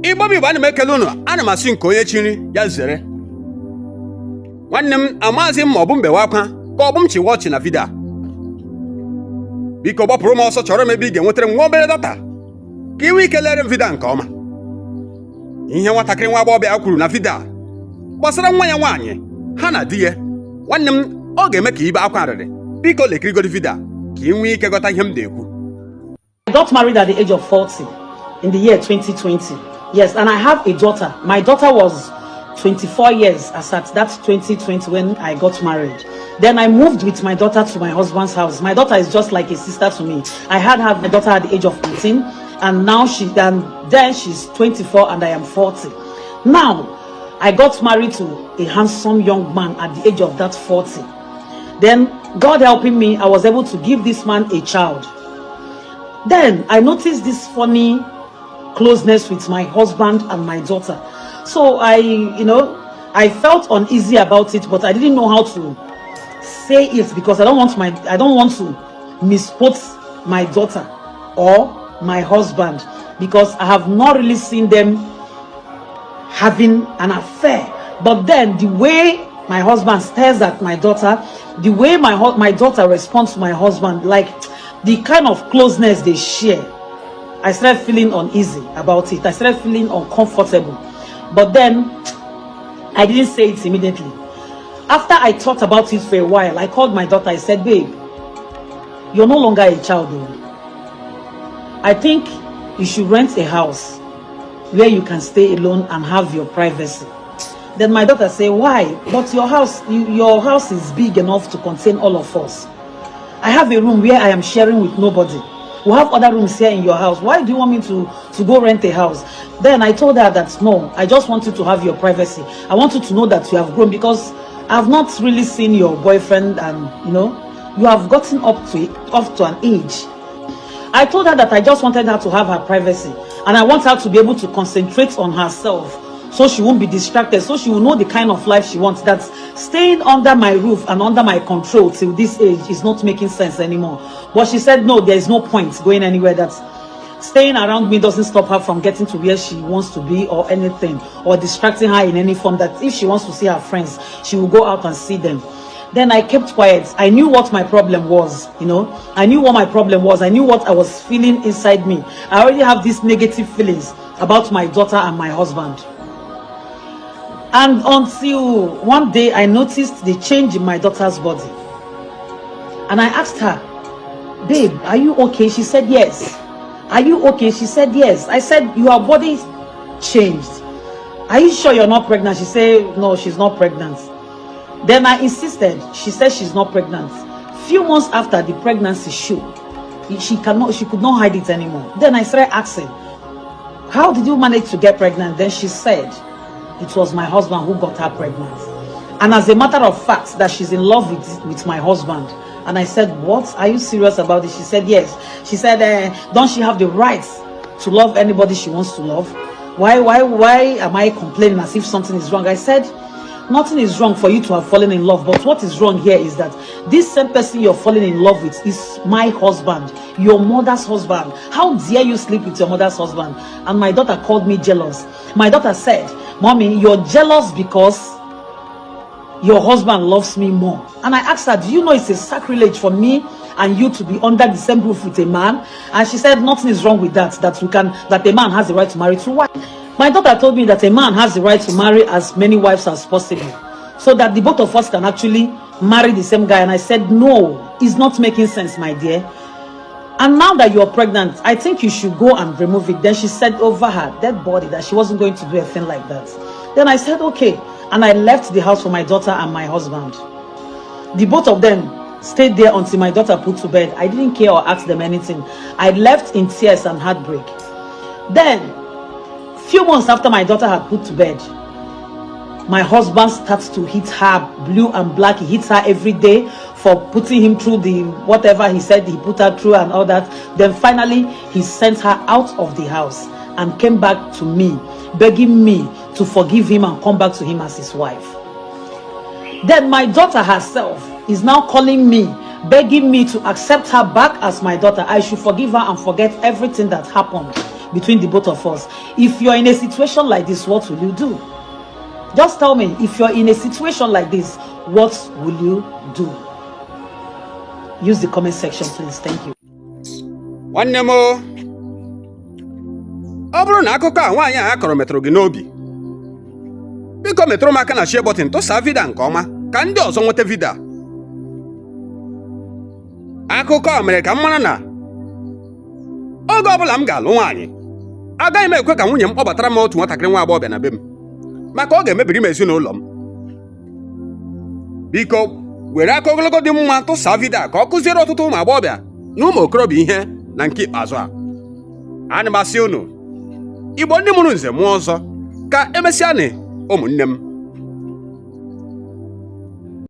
Igbobi ba na mekele unu ana masị nke onye chiri ya zere. Nwanne m amazi m ọbụ mbewa akwa ka ọbụ m chiwa ọchị na vidio a. Biko gbapụrụ m ọsọ chọrọ m ebe ị ga-enwetara m nwa obere data ka iwe ike lere m vidio nke ọma. Ihe nwatakịrị nwa agbọghọbịa kwuru na vidio a gbasara nwa ya nwaanyị ha na di ya, nwanne m ọ ga-eme ka ibe akwa arịrị. Biko lekirigodi vidio ka ị nwee ike ghọta ihe m na-ekwu. I got married at the age of 40 in the year 2020. Yes, and I have a daughter. My daughter was 24 years as at that 2020 when I got married. Then I moved with my daughter to my husband's house. My daughter is just like a sister to me. I had my daughter at the age of 18, and now then she's 24 and I am 40. Now, I got married to a handsome young man at the age of that 40. Then, God helping me, I was able to give this man a child. Then, I noticed this funny closeness with my husband and my daughter. So I felt uneasy about it, but I didn't know how to say it because I don't want to misquote my daughter or my husband, because I have not really seen them having an affair. But then the way my husband stares at my daughter, the way my daughter responds to my husband, like the kind of closeness they share, I started feeling uneasy about it. I started feeling uncomfortable. But then I didn't say it immediately. After I thought about it for a while, I called my daughter. I said, babe, you're no longer a child. I think you should rent a house where you can stay alone and have your privacy. Then my daughter said, why? But your house is big enough to contain all of us. I have a room where I am sharing with nobody. We have other rooms here in your house. Why do you want me to go rent a house? Then I told her that, no, I just want you to have your privacy. I want you to know that you have grown, because I've not really seen your boyfriend, and you have gotten up to an age. I told her that I just wanted her to have her privacy, and I want her to be able to concentrate on herself, so she won't be distracted, so she will know the kind of life she wants. That staying under my roof and under my control till this age is not making sense anymore. But she said, no, there is no point going anywhere. That staying around me doesn't stop her from getting to where she wants to be or anything, or distracting her in any form. That if she wants to see her friends, she will go out and see them. Then I kept quiet. I knew what my problem was, I knew what my problem was. I knew what I was feeling inside me. I already have these negative feelings about my daughter and my husband. And until one day I noticed the change in my daughter's body. And I asked her, babe, are you okay? She said, yes. Are you okay? She said, yes. I said, your body changed. Are you sure you're not pregnant? She said, no, she's not pregnant. Then I insisted. She said she's not pregnant. Few months after the pregnancy showed, she could not hide it anymore. Then I started asking, how did you manage to get pregnant? Then she said, it was my husband who got her pregnant. And as a matter of fact, that she's in love with my husband. And I said, what? Are you serious about it? She said, yes. She said, don't she have the right to love anybody she wants to love? Why am I complaining as if something is wrong? I said, nothing is wrong for you to have fallen in love. But what is wrong here is that this same person you're falling in love with is my husband, your mother's husband. How dare you sleep with your mother's husband? And my daughter called me jealous. My daughter said, Mommy, you're jealous because your husband loves me more. And I asked her, do you know it's a sacrilege for me and you to be under the same roof with a man? And she said, nothing is wrong with that, that a man has the right to marry two wives. My daughter told me that a man has the right to marry as many wives as possible, so that the both of us can actually marry the same guy. And I said, no, it's not making sense, my dear. And now that you're pregnant, I think you should go and remove it. Then she said over her dead body that she wasn't going to do a thing like that. Then I said, okay. And I left the house for my daughter and my husband. The both of them stayed there until my daughter put to bed. I didn't care or ask them anything. I left in tears and heartbreak. Then, few months after my daughter had put to bed, my husband starts to hit her blue and black. He hits her every day for putting him through the whatever he said he put her through and all that. Then finally, he sent her out of the house and came back to me, begging me to forgive him and come back to him as his wife. Then my daughter herself is now calling me, begging me to accept her back as my daughter. I should forgive her and forget everything that happened between the both of us. If you're in a situation like this, what will you do? Just tell me, if you're in a situation like this, what will you do? Use the comment section, please. Thank you. Nwanne m, ọ bụrụ na akụkọ a nwaanyị a kọrọ metụrụ gị n'obi, biko metụrụ m aka na share button tụsaa vidio nke ọma ka ndị ọzọ nweta vidio. Akụkọ a mere ka m mara na oge ọbụla m ga-alụ nwaanyị, agaghị m ekwe ka nwunye m kpọbatara m otu nwatakịrị nwa agbọghọbịa na be m, maka ọ ga-emebiri m ezinụlọ m. Biko were aka ogologo dị mma tụsaa vidio ka ọ kụziere ọtụtụ ụmụ agbọghọbịa na ụmụ okorobịa ihe na nke ikpeazụ a. Ana m asị unu, Igbo ndị mụrụ nze mụọ ọzọ, ka emesịa ụmụnne m.